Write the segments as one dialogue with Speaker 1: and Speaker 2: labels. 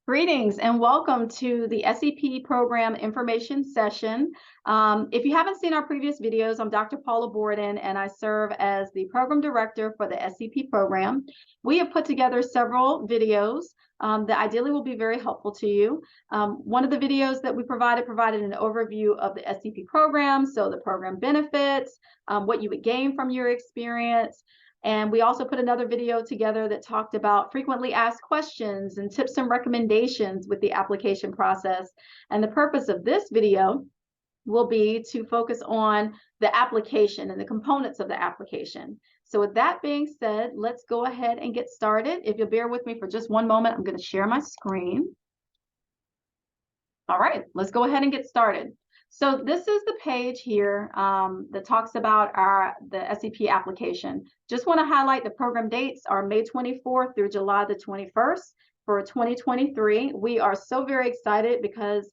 Speaker 1: Greetings and welcome to the S.E.P program information session. If you haven't seen our previous videos, I'm Dr. Paula Borden and I serve as the program director for the S.E.P program. We have put together several videos that ideally will be very helpful to you. One of the videos that we provided an overview of the S.E.P program, so the program benefits, what you would gain from your experience. And we also put another video together that talked about frequently asked questions and tips and recommendations with the application process. And the purpose of this video will be to focus on the application and the components of the application. So with that being said, let's go ahead and get started. If you'll bear with me for just one moment, I'm going to share my screen. All right, let's go ahead and get started. So this is the page here that talks about the S.E.P application. Just want to highlight the program dates are May 24th through July the 21st for 2023. We are so very excited because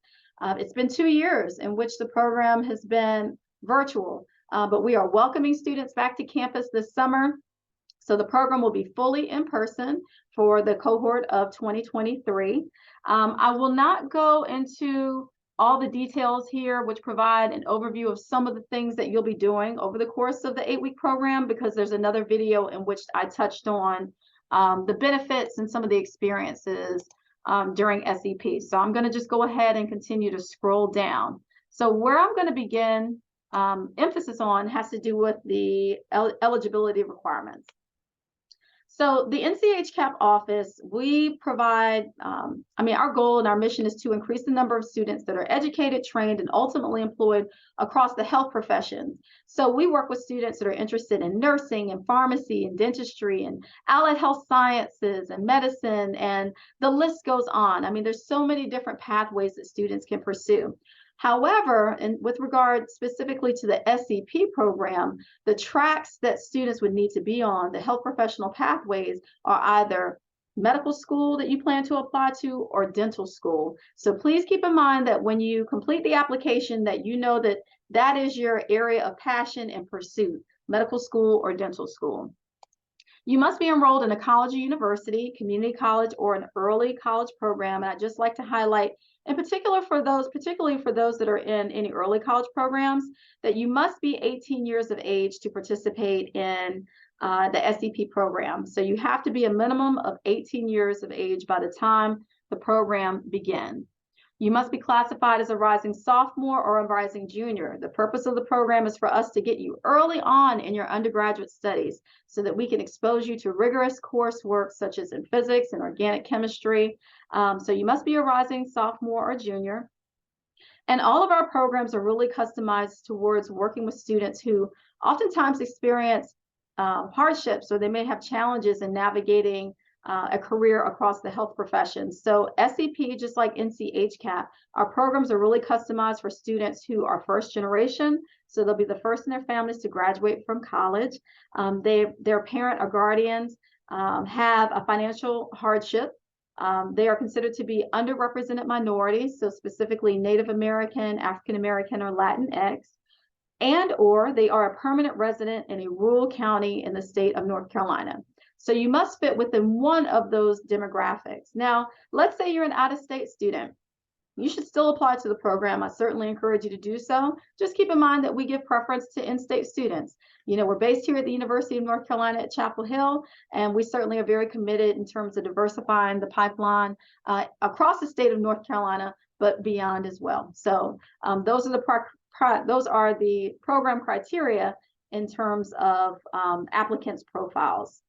Speaker 1: it's been 2 years in which the program has been virtual, but we are welcoming students back to campus this summer. So the program will be fully in person for the cohort of 2023. I will not go into all the details here, which provide an overview of some of the things that you'll be doing over the course of the 8-week program, because there's another video in which I touched on the benefits and some of the experiences during S.E.P. So I'm going to just go ahead and continue to scroll down. So where I'm going to begin emphasis on has to do with the eligibility requirements. So the NC-HCAP office, we provide, our goal and our mission is to increase the number of students that are educated, trained, and ultimately employed across the health professions. So we work with students that are interested in nursing and pharmacy and dentistry and allied health sciences and medicine, and the list goes on. I mean, there's so many different pathways that students can pursue. However, and with regard specifically to the S.E.P program, the tracks that students would need to be on, the health professional pathways, are either medical school that you plan to apply to or dental school. So please keep in mind that when you complete the application that you know that that is your area of passion and pursuit, medical school or dental school. You must be enrolled in a college or university, community college, or an early college program. And I'd just like to highlight, in particular for those, particularly for those that are in any early college programs, that you must be 18 years of age to participate in the S.E.P program. So you have to be a minimum of 18 years of age by the time the program begins. You must be classified as a rising sophomore or a rising junior. The purpose of the program is for us to get you early on in your undergraduate studies so that we can expose you to rigorous coursework such as in physics and organic chemistry. So you must be a rising sophomore or junior. And all of our programs are really customized towards working with students who oftentimes experience hardships, or they may have challenges in navigating a career across the health professions. So S.E.P, just like NC-HCAP, our programs are really customized for students who are first generation. So they'll be the first in their families to graduate from college. Their parent or guardians have a financial hardship. They are considered to be underrepresented minorities, so specifically Native American, African American, or Latinx, and or they are a permanent resident in a rural county in the state of North Carolina. So you must fit within one of those demographics. Now, let's say you're an out-of-state student. You should still apply to the program. I certainly encourage you to do so. Just keep in mind that we give preference to in-state students. You know, we're based here at the University of North Carolina at Chapel Hill, and we certainly are very committed in terms of diversifying the pipeline across the state of North Carolina, but beyond as well. So those are the program criteria in terms of applicants' profiles.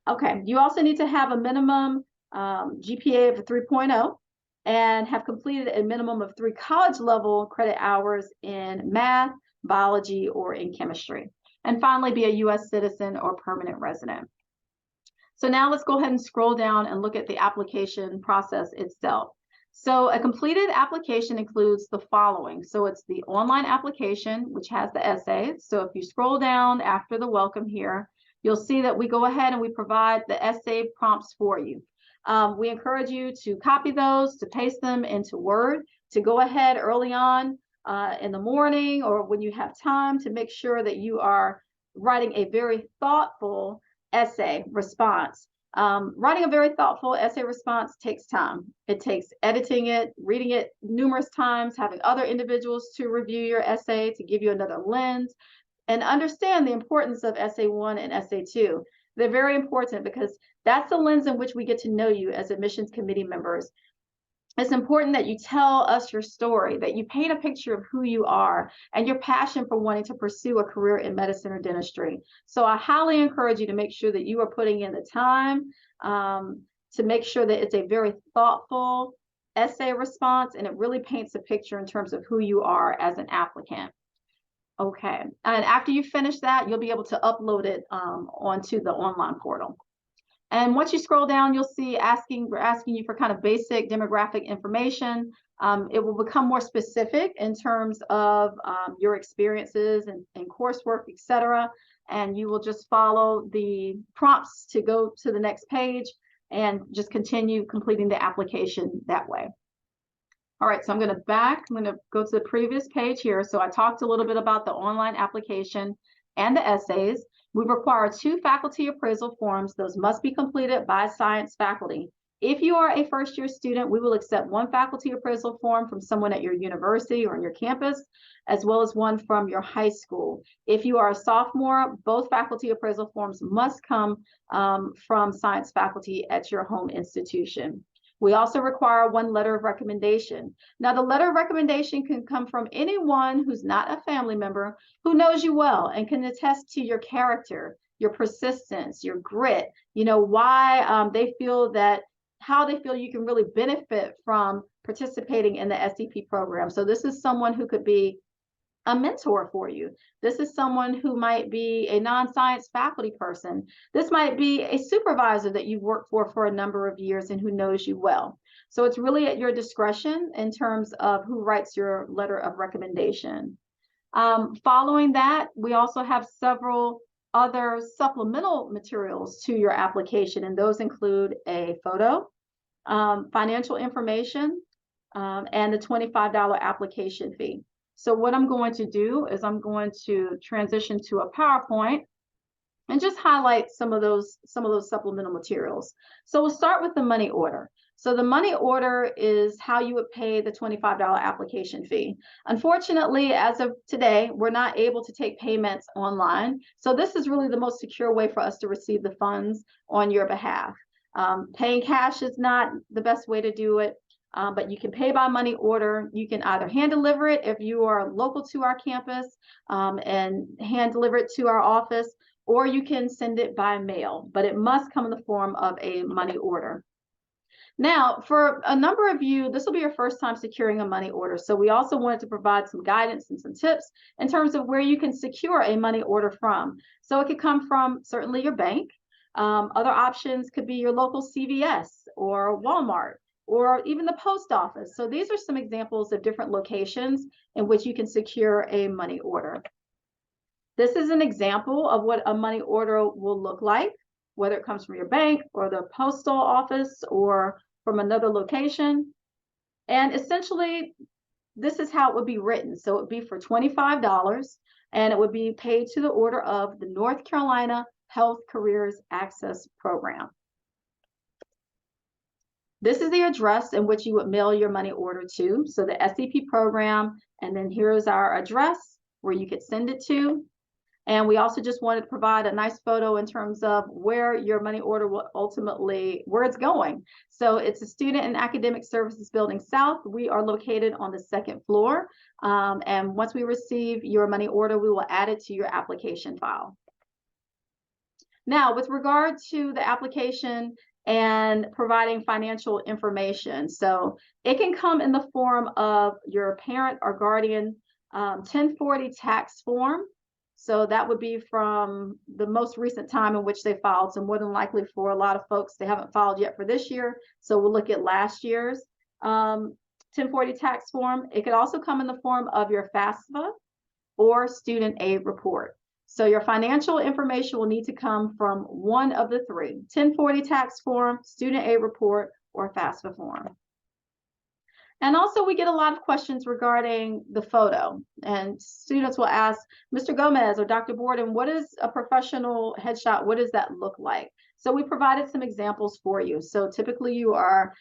Speaker 1: Okay, you also need to have a minimum GPA of 3.0 and have completed a minimum of 3 college level credit hours in math, biology, or in chemistry. And finally, be a U.S. citizen or permanent resident. So now let's go ahead and scroll down and look at the application process itself. So a completed application includes the following. So it's the online application, which has the essay. So if you scroll down after the welcome here, you'll see that we go ahead and we provide the essay prompts for you. We encourage you to copy those, to paste them into Word, to go ahead early on in the morning or when you have time to make sure that you are writing a very thoughtful essay response. Writing a very thoughtful essay response takes time. It takes editing it, reading it numerous times, having other individuals to review your essay to give you another lens, and understand the importance of essay 1 and essay 2. They're very important because that's the lens in which we get to know you as admissions committee members. It's important that you tell us your story, that you paint a picture of who you are and your passion for wanting to pursue a career in medicine or dentistry. So I highly encourage you to make sure that you are putting in the time to make sure that it's a very thoughtful essay response and it really paints a picture in terms of who you are as an applicant. Okay, and after you finish that, you'll be able to upload it onto the online portal. And once you scroll down, you'll see we're asking you for kind of basic demographic information. It will become more specific in terms of your experiences and coursework, etc. And you will just follow the prompts to go to the next page and just continue completing the application that way. All right, so I'm going to go to the previous page here. So I talked a little bit about the online application and the essays. We require 2 faculty appraisal forms. Those must be completed by science faculty. If you are a first-year student, we will accept 1 faculty appraisal form from someone at your university or on your campus, as well as 1 from your high school. If you are a sophomore, both faculty appraisal forms must come from science faculty at your home institution. We also require 1 letter of recommendation. Now, the letter of recommendation can come from anyone who's not a family member who knows you well and can attest to your character, your persistence, your grit, why how they feel you can really benefit from participating in the S.E.P program. So this is someone who could be a mentor for you. This is someone who might be a non-science faculty person. This might be a supervisor that you've worked for a number of years and who knows you well. So it's really at your discretion in terms of who writes your letter of recommendation. Following that, we also have several other supplemental materials to your application, and those include a photo, financial information, and the $25 application fee. So what I'm going to do is I'm going to transition to a PowerPoint and just highlight some of those supplemental materials. So we'll start with the money order. So the money order is how you would pay the $25 application fee. Unfortunately, as of today, we're not able to take payments online. So this is really the most secure way for us to receive the funds on your behalf. Paying cash is not the best way to do it. But you can pay by money order. You can either hand deliver it if you are local to our campus and hand deliver it to our office, or you can send it by mail, but it must come in the form of a money order. Now, for a number of you, this will be your first time securing a money order. So we also wanted to provide some guidance and some tips in terms of where you can secure a money order from. So it could come from certainly your bank. Other options could be your local CVS or Walmart, or even the post office. So these are some examples of different locations in which you can secure a money order. This is an example of what a money order will look like, whether it comes from your bank or the postal office or from another location. And essentially, this is how it would be written. So it would be for $25, and it would be paid to the order of the North Carolina Health Careers Access Program. This is the address in which you would mail your money order to. So the S.E.P program, and then here's our address where you could send it to. And we also just wanted to provide a nice photo in terms of where your money order will ultimately, where it's going. So it's a Student and Academic Services Building South. We are located on the 2nd floor. And once we receive your money order, we will add it to your application file. Now, with regard to the application and providing financial information. So it can come in the form of your parent or guardian 1040 tax form. So that would be from the most recent time in which they filed. So more than likely for a lot of folks, they haven't filed yet for this year. So we'll look at last year's 1040 tax form. It could also come in the form of your FAFSA or student aid report. So your financial information will need to come from one of the 3, 1040 tax form, student aid report, or FAFSA form. And also we get a lot of questions regarding the photo, and students will ask, Mr. Gomez or Dr. Borden, what is a professional headshot? What does that look like? So we provided some examples for you. So typically you are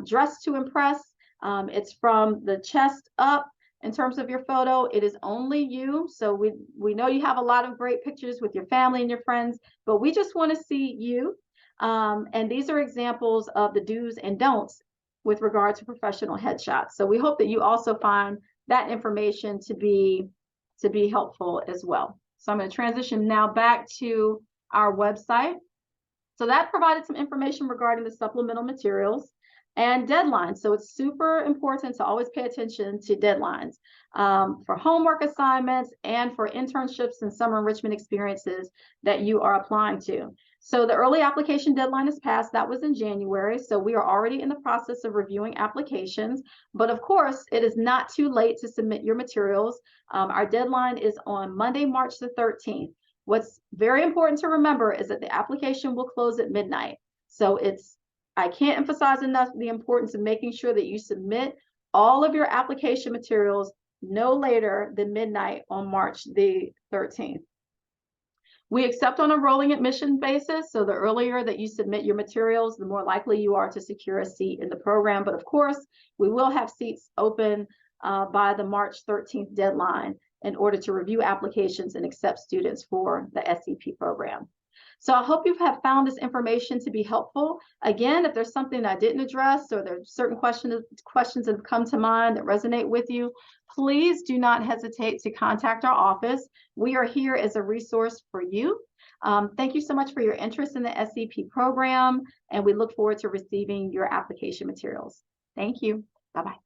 Speaker 1: dressed to impress. It's from the chest up. In terms of your photo, it is only you. So we know you have a lot of great pictures with your family and your friends, but we just want to see you. And these are examples of the do's and don'ts with regard to professional headshots. So we hope that you also find that information to be helpful as well. So I'm going to transition now back to our website. So that provided some information regarding the supplemental materials and deadlines. So it's super important to always pay attention to deadlines for homework assignments and for internships and summer enrichment experiences that you are applying to. So the early application deadline is passed. That was in January. So we are already in the process of reviewing applications. But of course, it is not too late to submit your materials. Our deadline is on Monday, March the 13th. What's very important to remember is that the application will close at midnight. So I can't emphasize enough the importance of making sure that you submit all of your application materials no later than midnight on March the 13th. We accept on a rolling admission basis, so the earlier that you submit your materials, the more likely you are to secure a seat in the program. But of course, we will have seats open by the March 13th deadline in order to review applications and accept students for the S.E.P program. So I hope you have found this information to be helpful. Again, if there's something I didn't address or there's certain questions that have come to mind that resonate with you, please do not hesitate to contact our office. We are here as a resource for you. Thank you so much for your interest in the S.E.P program, and we look forward to receiving your application materials. Thank you. Bye-bye.